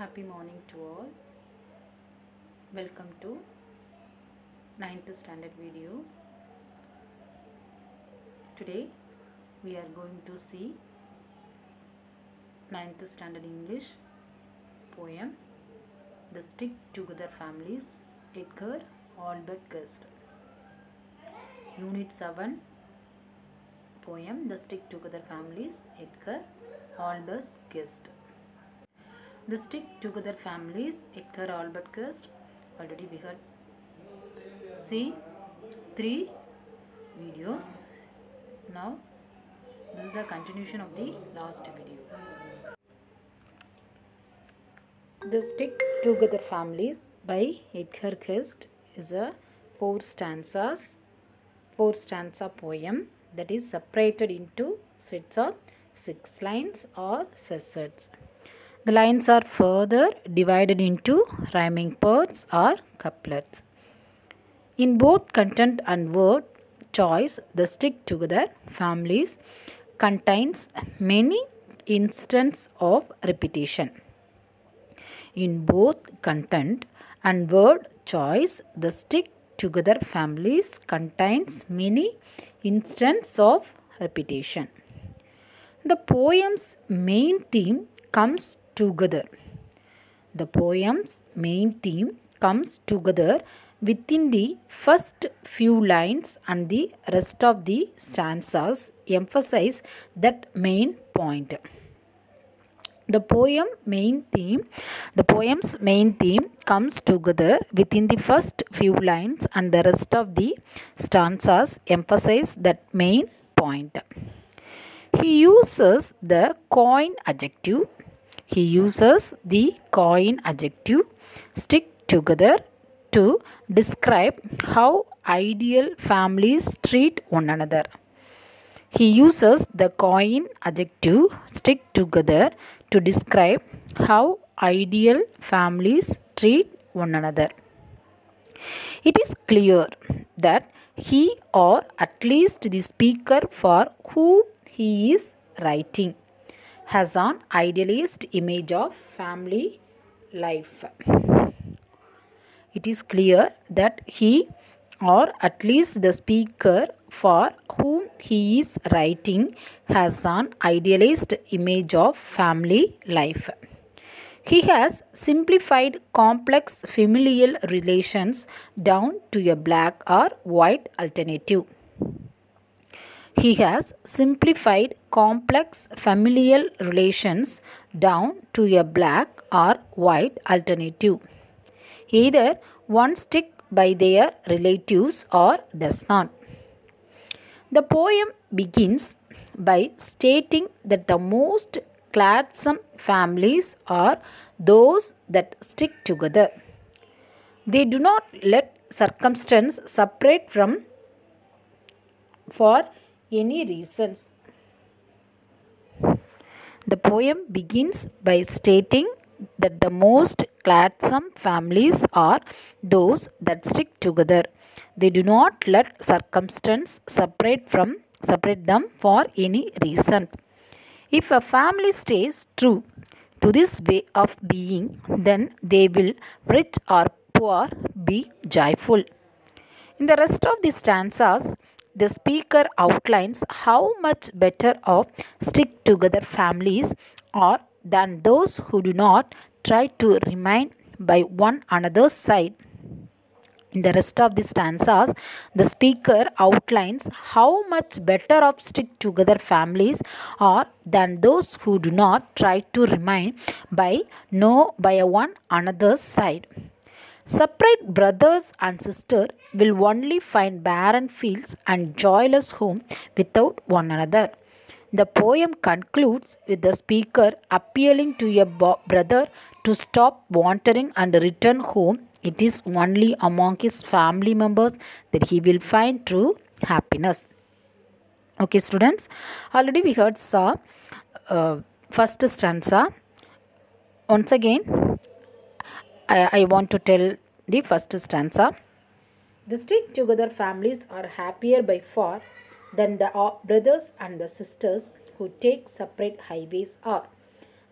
Happy morning to all. Welcome to 9th standard video. Today we are going to see 9th standard English poem The Stick Together Families, Edgar Albert Guest. Unit 7 poem The Stick Together Families, Edgar Albert Guest. The Stick Together Families, Edgar Albert Guest. Already we had seen 3 videos. Now this is the continuation of the last video. The Stick Together Families by Edgar Guest is a 4 stanza poem that is separated into sets of 6 lines or sets. The lines are further divided into rhyming parts or couplets. In both content and word choice, the Stick Together Families contains many instances of repetition. In both content and word choice, the Stick Together Families contains many instances of repetition. The poem's main theme comes together. The poem's main theme comes together within the first few lines, and the rest of the stanzas emphasize that main point. The poem's main theme comes together within the first few lines, and the rest of the stanzas emphasize that main point. He uses the coin adjective. Stick together to describe how ideal families treat one another. He uses the coin adjective stick together to describe how ideal families treat one another. It is clear that he, or at least the speaker for whom he is writing, has an idealist image of family life. It is clear that he, or at least the speaker for whom he is writing, has an idealist image of family life. He has simplified complex familial relations down to a black or white alternative. He has simplified complex familial relations down to a black or white alternative. Either one stick by their relatives or does not. The poem begins by stating that the most gladsome families are those that stick together. They do not let circumstance separate from for any reasons. The poem begins by stating that the most gladsome families are those that stick together. They do not let circumstance separate them for any reason. If a family stays true to this way of being, then they will, rich or poor, be joyful. In the rest of the stanzas, the speaker outlines how much better off stick together families are than those who do not try to remain by one another's side. In the rest of the stanzas, the speaker outlines how much better off stick together families are than those who do not try to remain by one another's side. Separate brothers and sisters will only find barren fields and joyless homes without one another. The poem concludes with the speaker appealing to a brother to stop wandering and return home. It is only among his family members that he will find true happiness. Okay, students, already we heard first stanza. Once again, I want to tell the first stanza. The stick together families are happier by far than the brothers and the sisters who take separate highways are.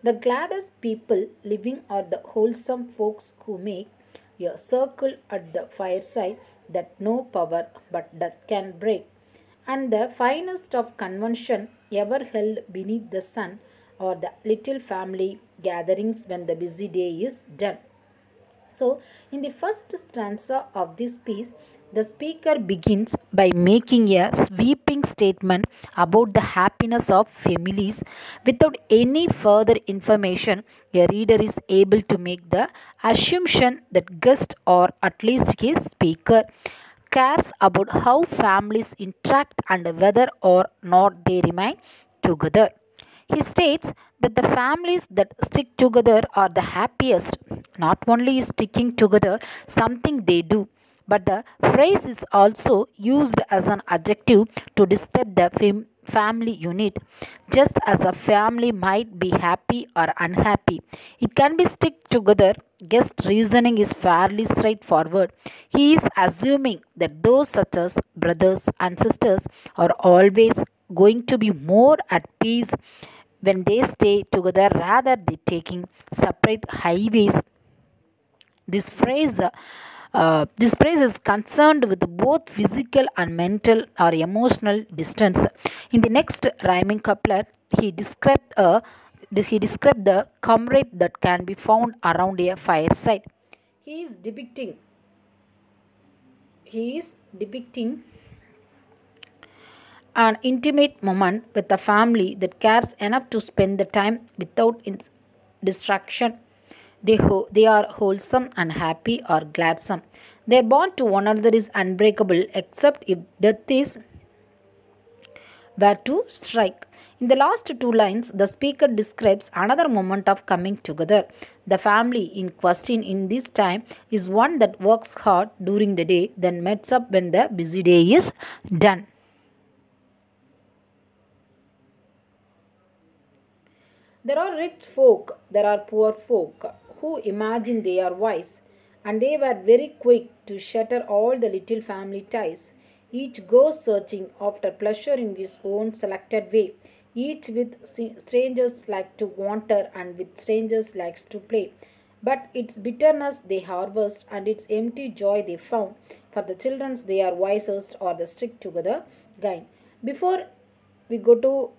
The gladdest people living are the wholesome folks who make a circle at the fireside that no power but that can break, and the finest of convention ever held beneath the sun are the little family gatherings when the busy day is done. So, in the first stanza of this piece, the speaker begins by making a sweeping statement about the happiness of families. Without any further information, a reader is able to make the assumption that guest, or at least his speaker, cares about how families interact and whether or not they remain together. He states that the families that stick together are the happiest. Not only is sticking together something they do, but the phrase is also used as an adjective to describe the family unit. Just as a family might be happy or unhappy, it can be stick together. Guest reasoning is fairly straightforward. He is assuming that those such as brothers and sisters are always going to be more at peace when they stay together rather than taking separate highways. This phrase is concerned with both physical and mental or emotional distance. In the next rhyming couplet, he described the comrade that can be found around a fireside. He is depicting he is depicting an intimate moment with a family that cares enough to spend the time without distraction. They are wholesome and happy or gladsome. Their bond to one another is unbreakable except if death is were to strike. In the last two lines, the speaker describes another moment of coming together. The family in question in this time is one that works hard during the day, then meets up when the busy day is done. There are rich folk, there are poor folk who imagine they are wise, and they were very quick to shatter all the little family ties. Each goes searching after pleasure in his own selected way. Each with strangers like to wander, and with strangers likes to play. But its bitterness they harvest, and its empty joy they found. For the children's they are wisest, or the stick together gain. Before we go to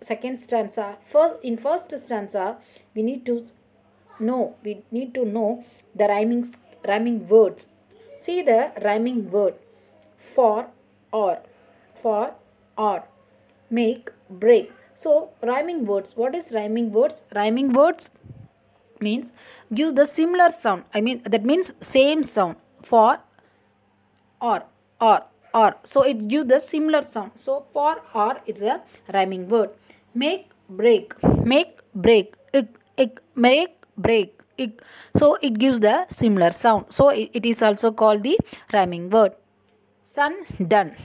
second stanza, first stanza we need to know the rhyming words. See the rhyming word: for, or, make, break. So rhyming words, what is rhyming words? Rhyming words means give the similar sound, that means same sound. For, or, or, so it gives the similar sound. So for, or, it's a rhyming word. Make, break, make, break, ik. So it gives the similar sound. So it is also called the rhyming word. Sun, done,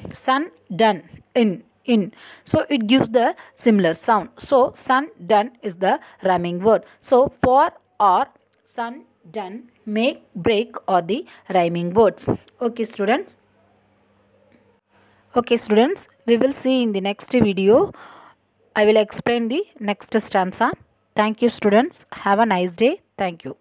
in. So it gives the similar sound. So sun, done is the rhyming word. So for, or, sun, done, make, break are the rhyming words. Okay, students. We will see in the next video. I will explain the next stanza. Thank you, students. Have a nice day. Thank you.